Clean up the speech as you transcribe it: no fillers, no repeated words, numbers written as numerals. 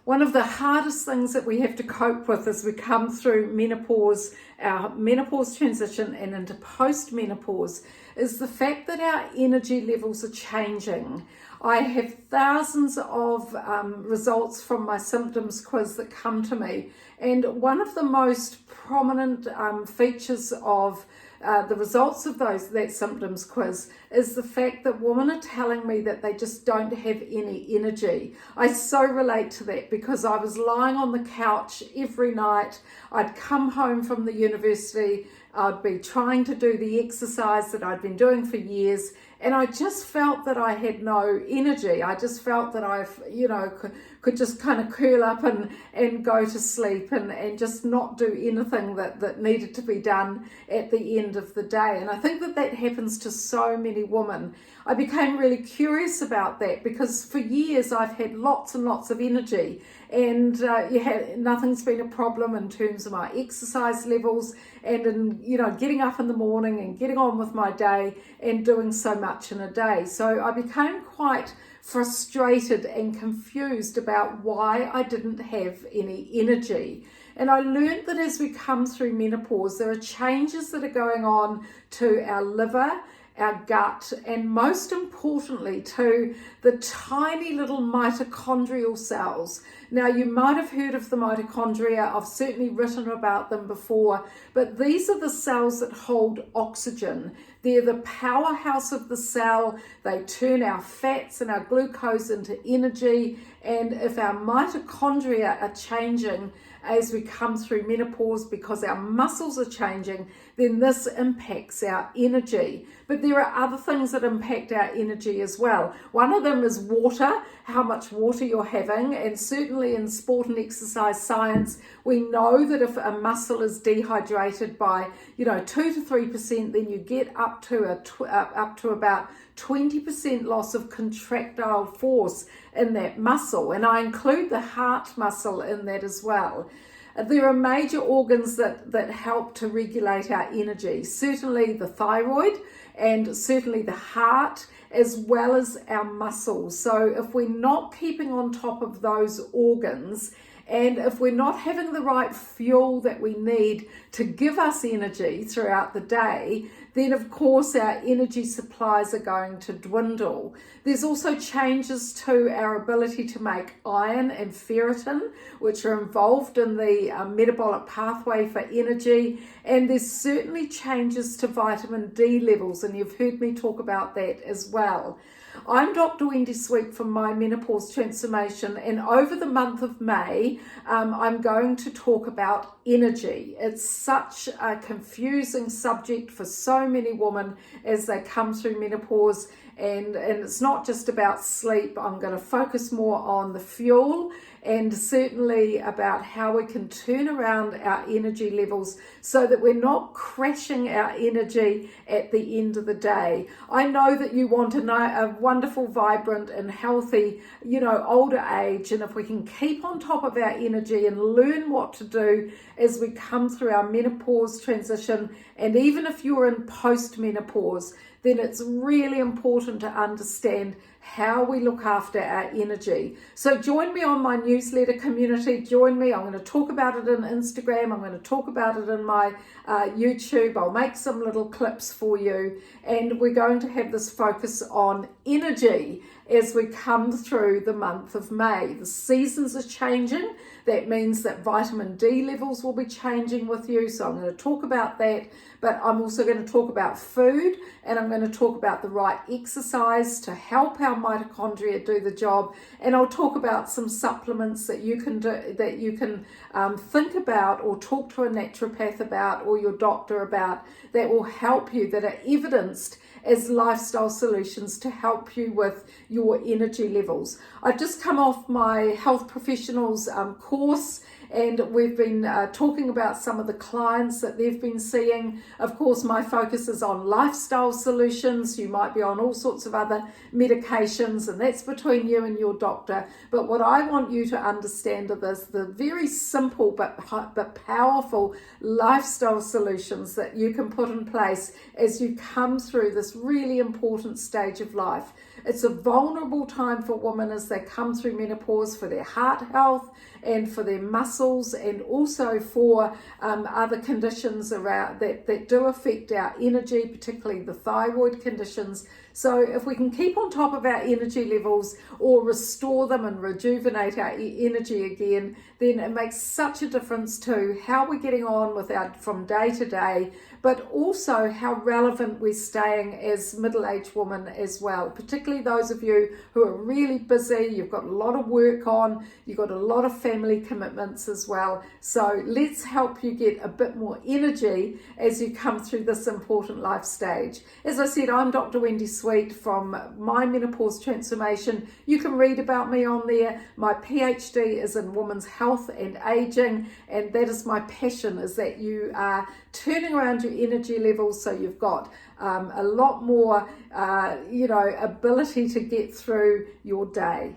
One of the hardest things that we have to cope with as we come through menopause, our menopause transition and into post-menopause, is the fact that our energy levels are changing. I have thousands of results from my symptoms quiz that come to me, and one of the most prominent features of the results of that symptoms quiz is the fact that women are telling me that they just don't have any energy. I so relate to that because I was lying on the couch every night. I'd come home from the university, I'd be trying to do the exercise that I'd been doing for years, and I just felt that I had no energy. I just felt that I, could just kind of curl up and go to sleep and just not do anything that needed to be done at the end of the day. And I think that happens to so many women. I became really curious about that because for years I've had lots and lots of energy, and nothing's been a problem in terms of my exercise levels and in getting up in the morning and getting on with my day and doing so much in a day. So I became quite frustrated and confused about why I didn't have any energy. And I learned that as we come through menopause, there are changes that are going on to our liver, our gut, and most importantly to the tiny little mitochondrial cells. Now, you might have heard of the mitochondria. I've certainly written about them before, but these are the cells that hold oxygen. They're the powerhouse of the cell. They turn our fats and our glucose into energy, and if our mitochondria are changing as we come through menopause because our muscles are changing, then this impacts our energy. But there are other things that impact our energy as well. One of them is water, how much water you're having, and certainly in sport and exercise science, we know that if a muscle is dehydrated by 2 to 3%, then you get up to about 20% loss of contractile force in that muscle, and I include the heart muscle in that as well. There are major organs that help to regulate our energy, certainly the thyroid and certainly the heart, as well as our muscles. So if we're not keeping on top of those organs, and if we're not having the right fuel that we need to give us energy throughout the day, then of course our energy supplies are going to dwindle. There's also changes to our ability to make iron and ferritin, which are involved in the metabolic pathway for energy. And there's certainly changes to vitamin D levels, and you've heard me talk about that as well. I'm Dr. Wendy Sweet from Menopause Transformation, and over the month of May, I'm going to talk about energy. It's such a confusing subject for so many women as they come through menopause, and it's not just about sleep. I'm going to focus more on the fuel and certainly about how we can turn around our energy levels so that we're not crashing our energy at the end of the day. I know that you want a wonderful, vibrant and healthy, older age, and if we can keep on top of our energy and learn what to do as we come through our menopause transition, and even if you're in post-menopause, then it's really important to understand how we look after our energy. So join me on my newsletter community. Join me. I'm going to talk about it in Instagram. I'm going to talk about it in my YouTube. I'll make some little clips for you. And we're going to have this focus on energy as we come through the month of May. The seasons are changing. That means that vitamin D levels will be changing with you. So I'm going to talk about that, but I'm also going to talk about food, and I'm going to talk about the right exercise to help our mitochondria do the job. And I'll talk about some supplements that you can do, that you can think about or talk to a naturopath about or your doctor about, that will help you, that are evidenced as lifestyle solutions to help you with your energy levels. I've just come off my health professionals course, and we've been talking about some of the clients that they've been seeing. Of course, my focus is on lifestyle solutions. You might be on all sorts of other medications, and that's between you and your doctor. But what I want you to understand are the very simple but powerful lifestyle solutions that you can put in place as you come through this really important stage of life. It's a vulnerable time for women as they come through menopause, for their heart health and for their muscles, and also for other conditions around that do affect our energy, particularly the thyroid conditions. So if we can keep on top of our energy levels or restore them and rejuvenate our energy again, then it makes such a difference to how we're getting on with from day to day, but also how relevant we're staying as middle-aged women as well, particularly those of you who are really busy, you've got a lot of work on, you've got a lot of family commitments as well. So let's help you get a bit more energy as you come through this important life stage. As I said, I'm Dr. Wendy Sweet from Menopause Transformation. You can read about me on there. My PhD is in women's health and aging, and that is my passion, is that you are turning around your energy levels so you've got a lot more ability to get through your day.